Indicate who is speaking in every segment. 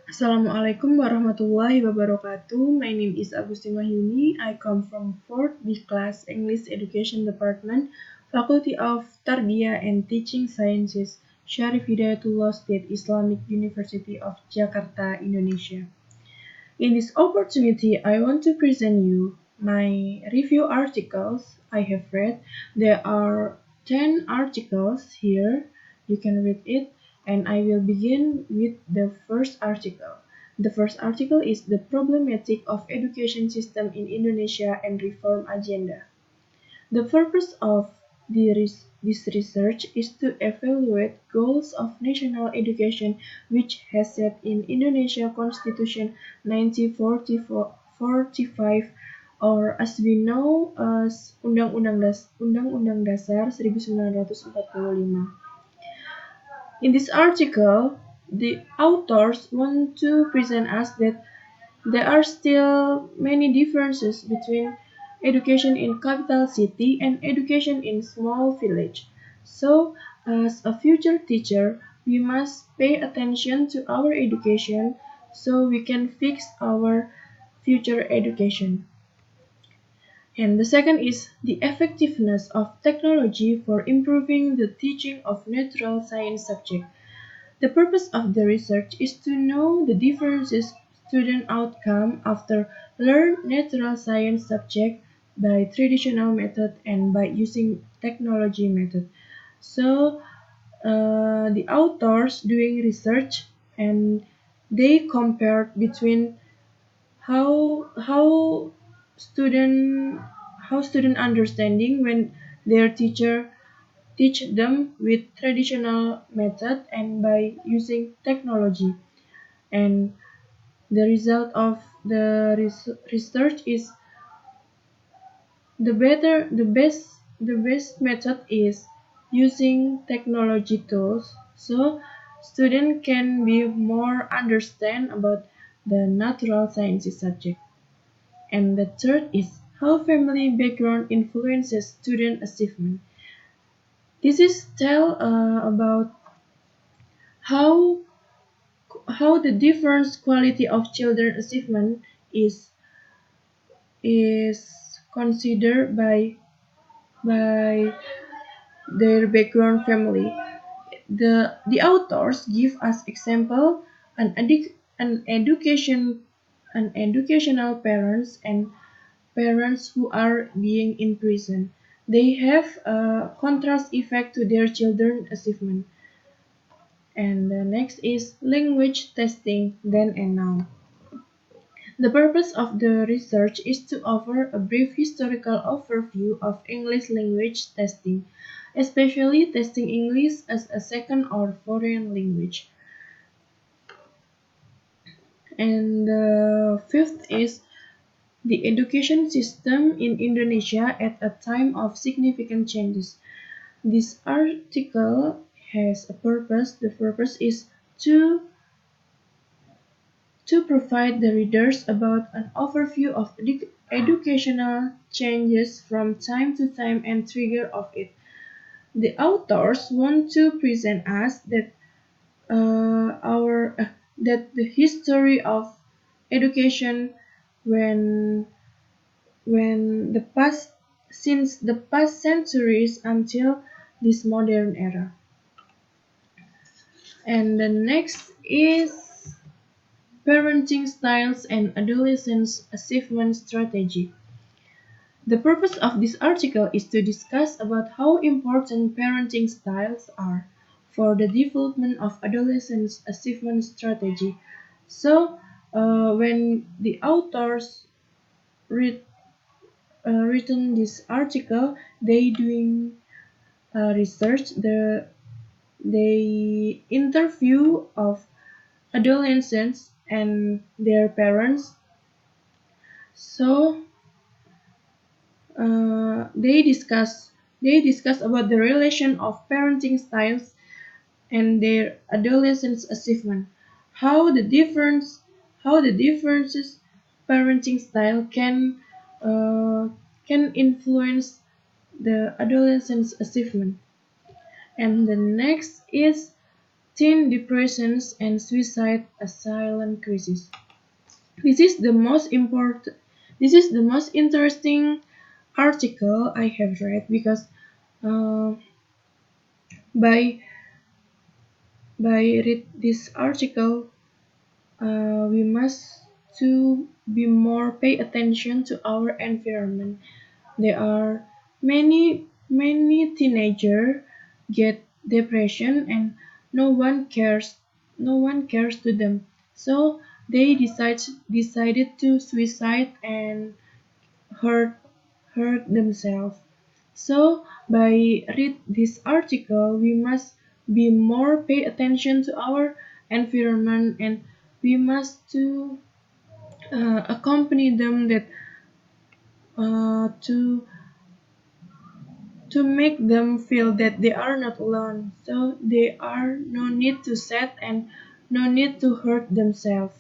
Speaker 1: Assalamualaikum warahmatullahi wabarakatuh. My name is Agustin Wahyuni. I come from 4th B class English Education Department, Faculty of Tarbiyah and Teaching Sciences, Syarif Hidayatullah State Islamic University of Jakarta, Indonesia. In this opportunity, I want to present you my review articles I have read. There are 10 articles here. You can read it, and I will begin with the first article. The first article is The Problematic of Education System in Indonesia and Reform Agenda. The purpose of this research is to evaluate goals of national education which has set in Indonesia Constitution 1945 or as we know as Undang-Undang Dasar 1945. In this article, the authors want to present us that there are still many differences between education in capital city and education in small village. So, as a future teacher, we must pay attention to our education so we can fix our future education. And the second is the effectiveness of technology for improving the teaching of natural science subject. The purpose of the research is to know the differences student outcome after learn natural science subject by traditional method and by using technology method. So the authors doing research and they compared between how student student understanding when their teacher teach them with traditional method and by using technology. And the result of the research is the best method is using technology tools so student can be more understand about the natural sciences subject. And the third is how family background influences student achievement. This is tell about how the different quality of children achievement is considered by their background family. The authors give us example an educational parents and parents who are being in prison. They have a contrast effect to their children achievement. And the next is language testing then and now. The purpose of the research is to offer a brief historical overview of English language testing, especially testing English as a second or foreign language. And the fifth is the education system in Indonesia at a time of significant changes. This article has a purpose. The purpose is to provide the readers about an overview of educational changes from time to time and trigger of it. The authors want to present us that that the history of education when the past since the past centuries until this modern era. And the next is parenting styles and adolescents achievement strategy. The purpose of this article is to discuss about how important parenting styles are for the development of adolescents achievement strategy. So, when the authors read written this article, they doing research. They interview of adolescents and their parents. So they discuss about the relation of parenting styles and their adolescents achievement. How the difference how the differences parenting style can influence the adolescents achievement. And the next is teen depressions and suicide a silent crisis. This is the most important. This is the most interesting article I have read because uh, by read this article, we must to be more pay attention to our environment. There are many teenagers get depression and no one cares no one cares to them. So they decided to suicide and hurt hurt themselves. So by read this article we must be more pay attention to our environment and we must to accompany them that to make them feel that they are not alone. So they are no need to sad and no need to hurt themselves.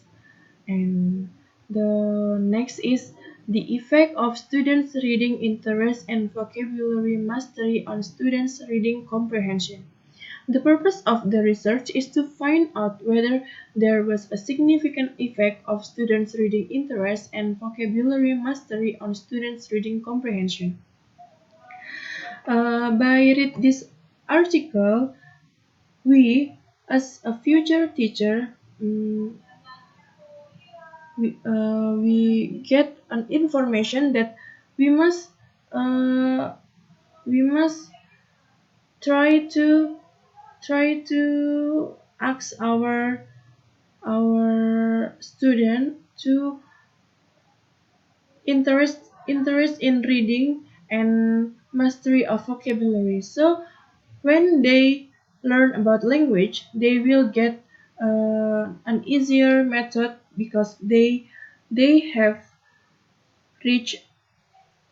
Speaker 1: And the next is the effect of students' reading interest and vocabulary mastery on students' reading comprehension. The purpose of the research is to find out whether there was a significant effect of students' reading interest and vocabulary mastery on students' reading comprehension. By read this article, we, as a future teacher, we get an information that we must uh, we must try to ask our student to interest in reading and mastery of vocabulary. So when they learn about language, they will get an easier method because they have reached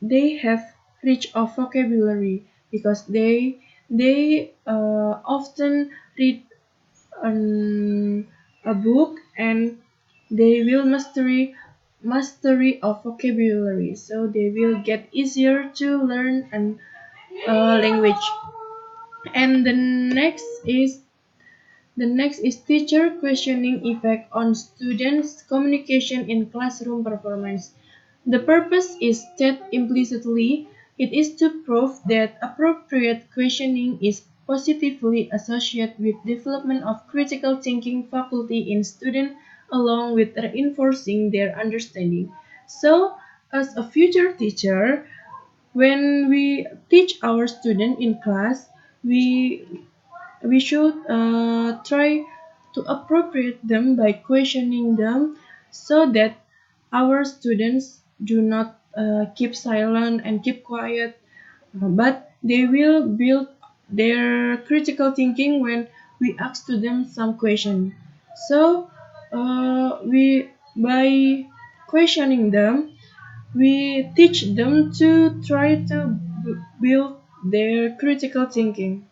Speaker 1: they have rich of vocabulary because they often read a book and they will mastery of vocabulary, so they will get easier to learn an language. And the next is teacher questioning effect on students' communication in classroom performance. The purpose is stated implicitly. It is to prove that appropriate questioning is positively associated with development of critical thinking faculty in students along with reinforcing their understanding. So, as a future teacher, when we teach our student in class, we we should try to appropriate them by questioning them so that our students do not keep silent and keep quiet, but they will build their critical thinking when we ask to them some question. So we by questioning them, we teach them to try to build their critical thinking.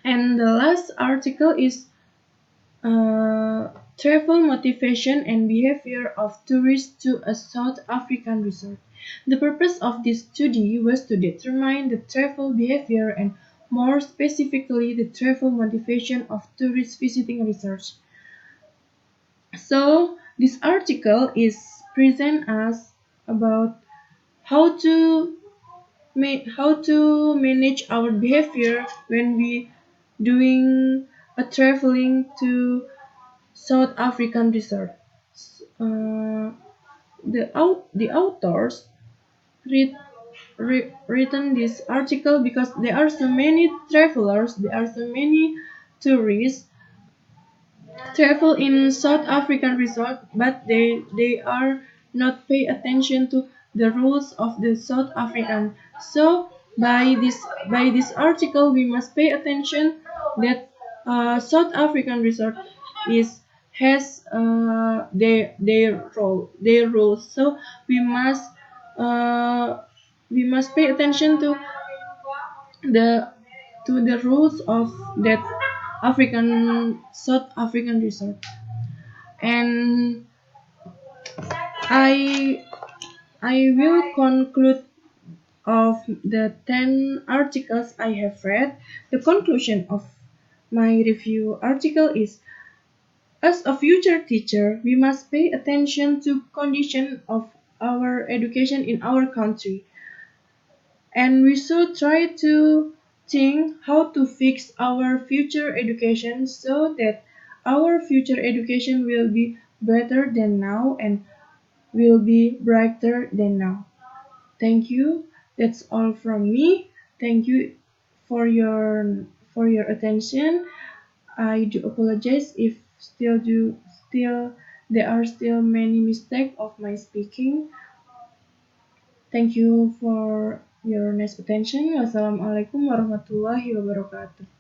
Speaker 1: And the last article is travel motivation and behavior of tourists to a South African resort. The purpose of this study was to determine the travel behavior and more specifically the travel motivation of tourists visiting research. So this article is present us about how to how to manage our behavior when we doing a traveling to South African resort. Uh, the authors written this article because there are so many travelers, there are so many tourists travel in South African resort, but they are not pay attention to the rules of the South African. So by this article, we must pay attention that South African resort is has their rules. So we must uh, we must pay attention the to the rules of that South African resort. And I I will conclude of the 10 articles I have read. The conclusion of My review article is: as a future teacher, we must pay attention to condition of our education in our country, and we should try to think how to fix our future education so that our future education will be better than now and will be brighter than now. Thank you. That's all from me. Thank you for your attention. I do apologize if still there are still many mistakes of my speaking. Thank you for your nice attention. Wassalamualaikum warahmatullahi wabarakatuh.